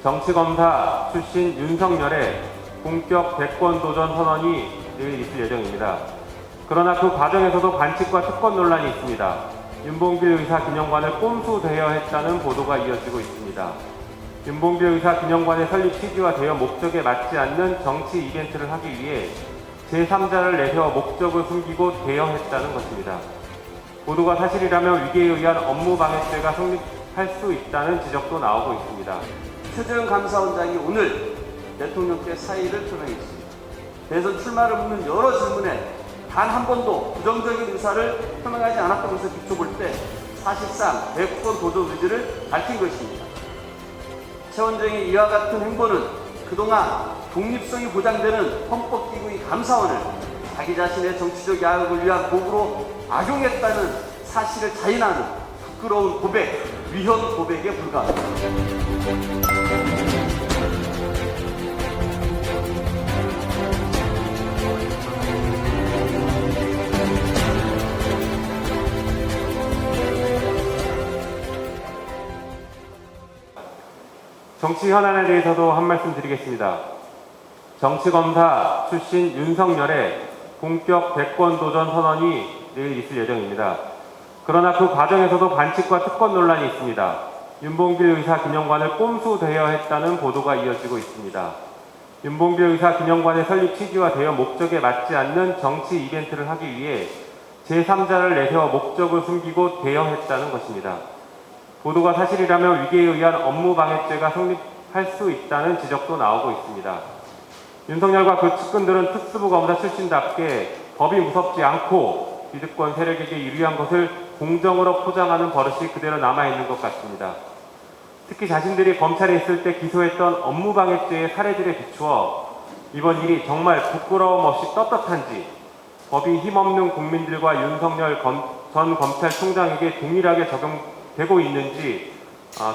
정치검사 출신 윤석열의 본격 대권 도전 선언이 내일 있을 예정입니다. 그러나 그 과정에서도 반칙과 특권 논란이 있습니다. 윤봉길 의사 기념관을 꼼수 대여했다는 보도가 이어지고 있습니다. 윤봉길 의사 기념관의 설립 취지와 대여 목적에 맞지 않는 정치 이벤트를 하기 위해 제3자를 내세워 목적을 숨기고 대여했다는 것입니다. 보도가 사실이라면 위계에 의한 업무방해죄가 성립할 수 있다는 지적도 나오고 있습니다. 최재형 감사원장이 오늘 대통령께 사의를 표명했습니다. 대선 출마를 묻는 여러 질문에 단 한 번도 부정적인 의사를 표명하지 않았던 것을 비춰볼 때 사실상 대권 도전 의지를 밝힌 것입니다. 최 원장의 이와 같은 행보는 그동안 독립성이 보장되는 헌법기구인 감사원을 자기 자신의 정치적 야욕을 위한 도구로 악용했다는 사실을 자인하는 부끄러운 고백, 위헌 고백에 불과합니다. 정치 현안에 대해서도 한 말씀 드리겠습니다. 정치검사 출신 윤석열의 본격 대권 도전 선언이 내일 있을 예정입니다. 그러나 그 과정에서도 반칙과 특권 논란이 있습니다. 윤봉길 의사 기념관을 꼼수 대여했다는 보도가 이어지고 있습니다. 윤봉길 의사 기념관의 설립 취지와 대여 목적에 맞지 않는 정치 이벤트를 하기 위해 제3자를 내세워 목적을 숨기고 대여했다는 것입니다. 보도가 사실이라면 위계에 의한 업무방해죄가 성립할 수 있다는 지적도 나오고 있습니다. 윤석열과 그 측근들은 특수부 검사 출신답게 법이 무섭지 않고 기득권 세력에게 유리한 것을 공정으로 포장하는 버릇이 그대로 남아있는 것 같습니다. 특히 자신들이 검찰에 있을 때 기소했던 업무방해죄의 사례들에 비추어 이번 일이 정말 부끄러움 없이 떳떳한지 법이 힘없는 국민들과 윤석열 전 검찰총장에게 동일하게 적용되고 있는지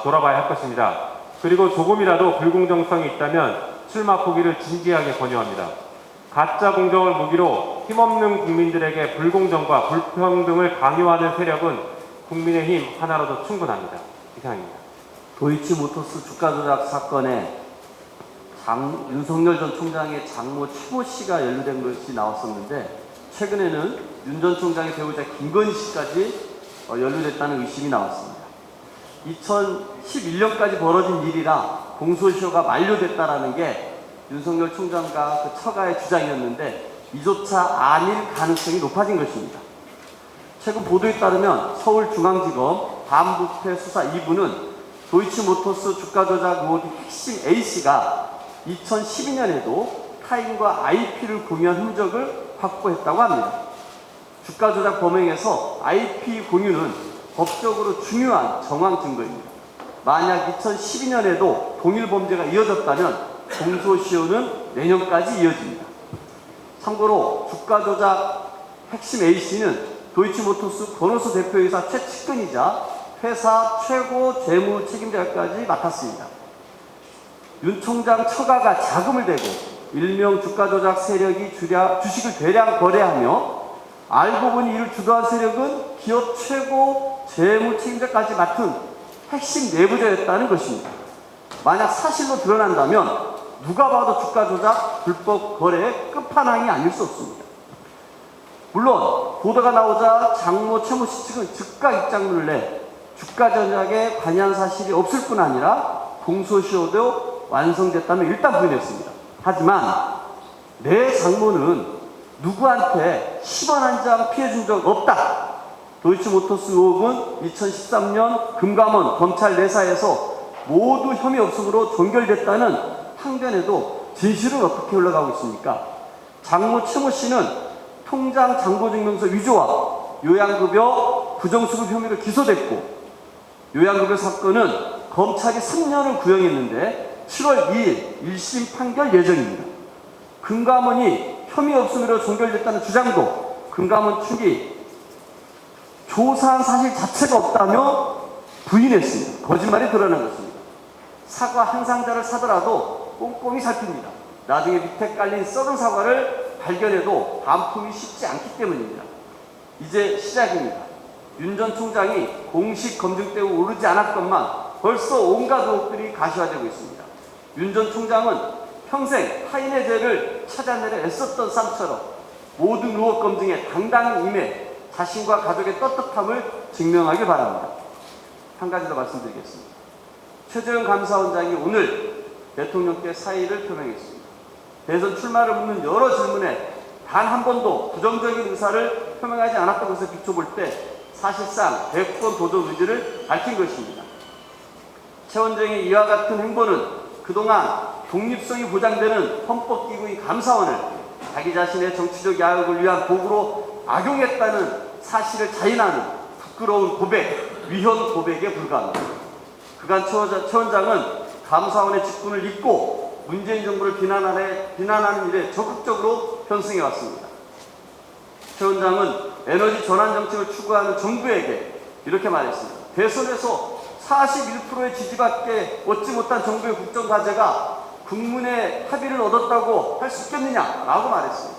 돌아봐야 할 것입니다. 그리고 조금이라도 불공정성이 있다면 출마 포기를 진지하게 권유합니다. 가짜 공정을 무기로 힘없는 국민들에게 불공정과 불평등을 강요하는 세력은 국민의힘 하나로도 충분합니다. 이상입니다. 도이치모터스 주가 조작 사건에 윤석열 전 총장의 장모 최모 씨가 연루된 것이 나왔었는데 최근에는 윤 전 총장의 배우자 김건희 씨까지 연루됐다는 의심이 나왔습니다. 2011년까지 벌어진 일이라 공소시효가 만료됐다라는 게 윤석열 총장과 그 처가의 주장이었는데 이조차 아닐 가능성이 높아진 것입니다. 최근 보도에 따르면 서울중앙지검 반부패 수사 2부는 도이치모터스 주가 조작 의혹의 핵심 A씨가 2012년에도 타인과 IP를 공유한 흔적을 확보했다고 합니다. 주가 조작 범행에서 IP 공유는 법적으로 중요한 정황 증거입니다. 만약 2012년에도 동일 범죄가 이어졌다면 공소시효는 내년까지 이어집니다. 참고로 주가 조작 핵심 A씨는 도이치모터스 권오수 대표이사 최측근이자 회사 최고 재무 책임자까지 맡았습니다. 윤 총장 처가가 자금을 대고 일명 주가 조작 세력이 주식을 대량 거래하며 알고 보니 이를 주도한 세력은 기업 최고 재무 책임자까지 맡은 핵심 내부자였다는 것입니다. 만약 사실로 드러난다면 누가 봐도 주가 조작 불법 거래의 끝판왕이 아닐 수 없습니다. 물론 보도가 나오자 장모 최모 씨 측은 즉각 입장문을 내 주가 조작에 관여한 사실이 없을 뿐 아니라 공소시효도 완성됐다며 일단 부인했습니다. 하지만 내 장모는 누구한테 10원 한 장 피해준 적 없다. 도이치모터스 의혹은 2013년 금감원 검찰 내사에서 모두 혐의 없음으로 종결됐다는 항변에도 진실은 어떻게 흘러가고 있습니까? 장모 최모 씨는 통장 잔고증명서 위조와 요양급여 부정수급 혐의로 기소됐고 요양급여 사건은 검찰이 3년을 구형했는데 7월 2일 1심 판결 예정입니다. 금감원이 혐의 없음으로 종결됐다는 주장도 금감원 측이 조사한 사실 자체가 없다며 부인했습니다. 거짓말이 드러난 것입니다. 사과 한 상자를 사더라도 꼼꼼히 살핍니다. 나중에 밑에 깔린 썩은 사과를 발견해도 반품이 쉽지 않기 때문입니다. 이제 시작입니다. 윤 전 총장이 공식 검증 때 오르지 않았건만 벌써 온갖 의혹들이 가시화되고 있습니다. 윤 전 총장은 평생 타인의 죄를 찾아내려 애썼던 쌈처럼 모든 의혹 검증에 당당히 임해 자신과 가족의 떳떳함을 증명하길 바랍니다. 한 가지 더 말씀드리겠습니다. 최재형 감사원장이 오늘 대통령께 사의를 표명했습니다. 대선 출마를 묻는 여러 질문에 단 한 번도 부정적인 의사를 표명하지 않았던 것을 비춰볼 때 사실상 대권 도전 의지를 밝힌 것입니다. 최 원장의 이와 같은 행보는 그동안 독립성이 보장되는 헌법기구인 감사원을 자기 자신의 정치적 야욕을 위한 도구로 악용했다는 사실을 자인하는 부끄러운 고백, 위헌 고백에 불과합니다. 그간 최 원장은 감사원의 직분을 잇고 문재인 정부를 비난하는 일에 적극적으로 편승해 왔습니다. 최 원장은 에너지 전환 정책을 추구하는 정부에게 이렇게 말했습니다. 대선에서 41%의 지지밖에 얻지 못한 정부의 국정과제가 국민의 합의를 얻었다고 할 수 있겠느냐라고 말했습니다.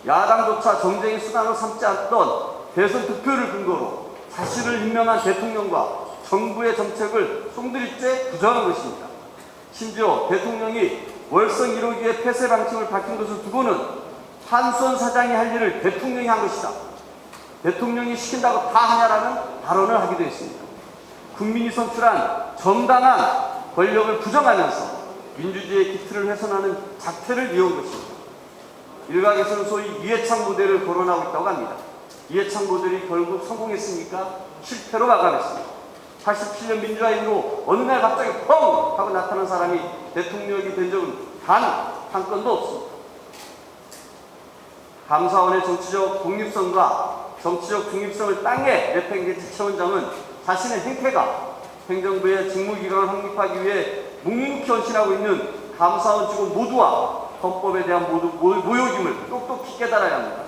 야당조차 정쟁의 수단으로 삼지 않던 대선 득표를 근거로 자신을 임명한 대통령과 정부의 정책을 송두리째 부정한 것입니다. 심지어 대통령이 월성 1호기의 폐쇄 방침을 밝힌 것을 두고는 한수원 사장이 할 일을 대통령이 한 것이다. 대통령이 시킨다고 다 하냐라는 발언을 하기도 했습니다. 국민이 선출한 정당한 권력을 부정하면서 민주주의의 기틀을 훼손하는 작태를 이어온 것입니다. 일각에서는 소위 이해창 모델을 거론하고 있다고 합니다. 이해창 모델이 결국 성공했습니까? 실패로 마감했습니다. 87년 민주화 이후로 어느 날 갑자기 펑! 하고 나타난 사람이 대통령이 된 적은 단 한 건도 없습니다. 감사원의 정치적 독립성과 정치적 중립성을 땅에 내팽개친 최 원장은 자신의 행태가 행정부의 직무기관을 확립하기 위해 묵묵히 헌신하고 있는 감사원 직원 모두와 헌법에 대한 모욕임을 똑똑히 깨달아야 합니다.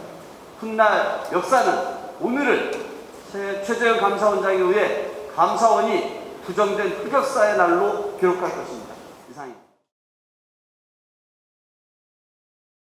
훗날 역사는 오늘을 최재형 감사원장에 의해 감사원이 부정된 흑역사의 날로 기록할 것입니다.